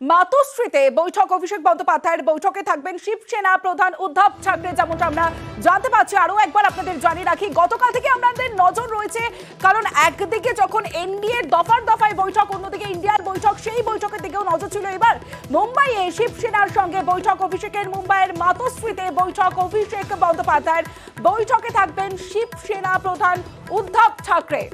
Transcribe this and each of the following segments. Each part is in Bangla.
মাতোশ্রীতে বৈঠক, অভিষেক বন্দ্যোপাধ্যায়ের বৈঠকে থাকবেন শিবসেনা প্রধান উদ্ধব ঠাকরে, যেমনটা আমরা জানতে পারছি। আরো একবার আপনাদের জানিয়ে রাখি, গতকাল থেকে আমাদের নজর রয়েছে, কারণ একদিকে যখন এনডিএর দফার দফায় বৈঠক, অন্যদিকে ইন্ডিয়ার বৈঠক, সেই বৈঠকের দিকেও নজর ছিল। এবার মুম্বাইয়ে শিবসেনার সঙ্গে বৈঠক, অভিষেকের মুম্বাইয়ের মাতোশ্রীতে বৈঠক, অভিষেক বন্দ্যোপাধ্যায়ের বৈঠকে থাকবেন শিবসেনা প্রধান উদ্ধব ঠাকরে।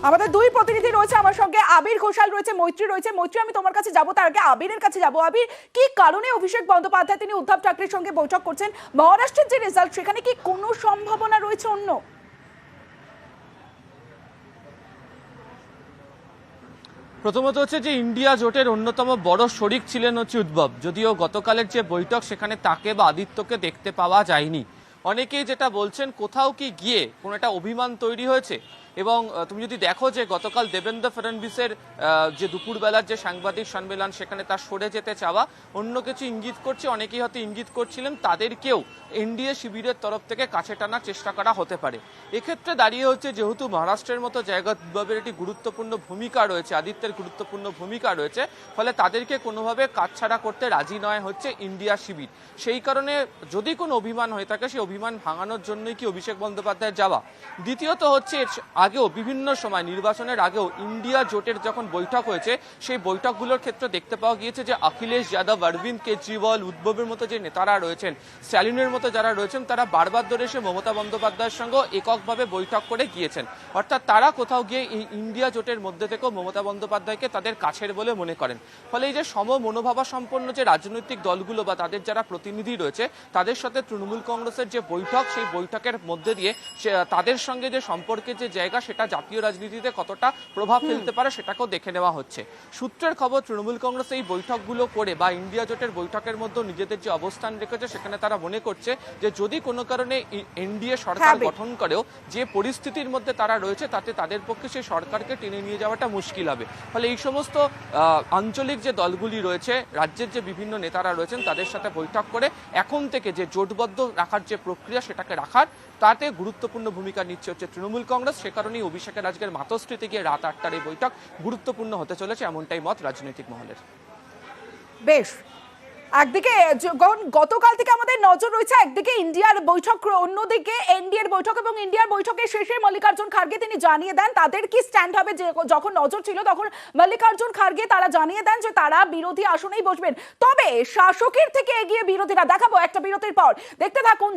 আমাদের দুই প্রতিনিধি রয়েছে আমার সঙ্গে, আবির ঘোষাল রয়েছে, মৈত্রী রয়েছে। মৈত্রী, আমি তোমার কাছে যাবো, তার আগে আবিরের কাছে যাবো। আবির, কি কারণে অভিষেক বন্দ্যোপাধ্যায় তিনি উদ্ধব ঠাকরের সঙ্গে বৈঠক করছেন? মহারাষ্ট্রের যে রেজাল্ট, সেখানে কি কোনো সম্ভাবনা রয়েছে অন্য? প্রথমত হচ্ছে যে ইন্ডিয়া জোটের অন্যতম বড় শরিক ছিলেন হচ্ছে উদ্ধব, যদিও গতকালের যে বৈঠক সেখানে তাকে বা আদিত্যকে দেখতে পাওয়া যায়নি। অনেকেই যেটা বলছেন, কোথাও কি গিয়ে কোনো একটা অভিমান তৈরি হয়েছে। এবং তুমি যদি দেখো যে গতকাল দেবেন্দ্র ফডনবিসের যে দুপুরবেলার যে সাংবাদিক সম্মেলন, সেখানে তার সরে যেতে চাওয়া অন্য কিছু ইঙ্গিত করছে। অনেকেই হয়তো ইঙ্গিত করছিলেন তাদেরকেও এনডিএ শিবিরের তরফ থেকে কাছে টানার চেষ্টা করা হতে পারে। এক্ষেত্রে দাঁড়িয়ে হচ্ছে, যেহেতু মহারাষ্ট্রের মতো জায়গা উদ্ধবের একটি গুরুত্বপূর্ণ ভূমিকা রয়েছে, আদিত্যের গুরুত্বপূর্ণ ভূমিকা রয়েছে, ফলে তাদেরকে কোনোভাবে কাটছাড়া করতে রাজি নয় হচ্ছে ইন্ডিয়া শিবির। সেই কারণে যদি কোনো অভিমান হয়ে থাকে, সেই অভিমান ভাঙানোর জন্যই কি অভিষেক বন্দ্যোপাধ্যায়ের যাওয়া। দ্বিতীয়ত হচ্ছে, আগেও বিভিন্ন সময় নির্বাচনের আগেও ইন্ডিয়া জোটের যখন বৈঠক হয়েছে, সেই বৈঠকগুলোর ক্ষেত্রে দেখতে পাওয়া গিয়েছে যে অখিলেশ যাদব, অরবিন্দ কেজরিওয়াল, উদ্ধবের মতো যে নেতারা রয়েছেন, স্ট্যালিনের মতো যারা রয়েছেন, তারা বারবার ধরে এসে মমতা বন্দ্যোপাধ্যায়ের সঙ্গে এককভাবে বৈঠক করে গিয়েছেন। অর্থাৎ তারা কোথাও গিয়ে এই ইন্ডিয়া জোটের মধ্যে থেকেও মমতা বন্দ্যোপাধ্যায়কে তাদের কাছের বলে মনে করেন। ফলে এই যে মনোভাবা সম্পন্ন যে রাজনৈতিক দলগুলো বা তাদের যারা প্রতিনিধি রয়েছে, তাদের সাথে তৃণমূল কংগ্রেসের যে বৈঠক, সেই বৈঠকের মধ্যে দিয়ে তাদের সঙ্গে যে সম্পর্কের যে জায়গা, সেটা জাতীয় রাজনীতিতে কতটা প্রভাব ফেলতে পারে সেটাকেও দেখে নেওয়া হচ্ছে। সূত্রের খবর, তৃণমূল কংগ্রেস এই বৈঠকগুলো করে বা ইন্ডিয়া জোটের বৈঠকের মধ্যে নিজেদের যে অবস্থান রেখেছে, সেখানে তারা মনে করছে যে যদি কোনো কারণে এনডিএ সরকার গঠন করেও যে পরিস্থিতির মধ্যে তারা রয়েছে, তাতে তাদের পক্ষে সেই সরকারকে টেনে নিয়ে যাওয়াটা মুশকিল হবে। ফলে এই সমস্ত আঞ্চলিক যে দলগুলি রয়েছে, রাজ্যের যে বিভিন্ন নেতারা রয়েছেন, তাদের সাথে বৈঠক করে এখন থেকে যে জোটবদ্ধ রাখার যে প্রক্রিয়া, সেটাকে রাখার তাতে গুরুত্বপূর্ণ ভূমিকা নিচ্ছে হচ্ছে তৃণমূল কংগ্রেস। সে কারণেই অভিষেকের আজকের মাতোশ্রীতে গিয়ে রাত 8টার এই বৈঠক গুরুত্বপূর্ণ হতে চলেছে, এমনটাই মত রাজনৈতিক মহলের। বেশ, একদিকে গতকাল থেকে আমাদের নজর রয়েছে একদিকে ইন্ডিয়ার বৈঠক, অন্যদিকে এনডিএর বৈঠক, এবং ইন্ডিয়ার বৈঠকের শেষে মল্লিকার্জুন খার্গে তিনি জানিয়ে দেন তাদের কি স্ট্যান্ড হবে। যখন নজর ছিল তখন মল্লিকার্জুন খার্গে তারা জানিয়ে দেন যে তারা বিরোধী আসনেই বসবেন, তবে শাসকের থেকে এগিয়ে বিরোধীরা। দেখাবো একটা বিরতির পর, দেখতে থাকুন।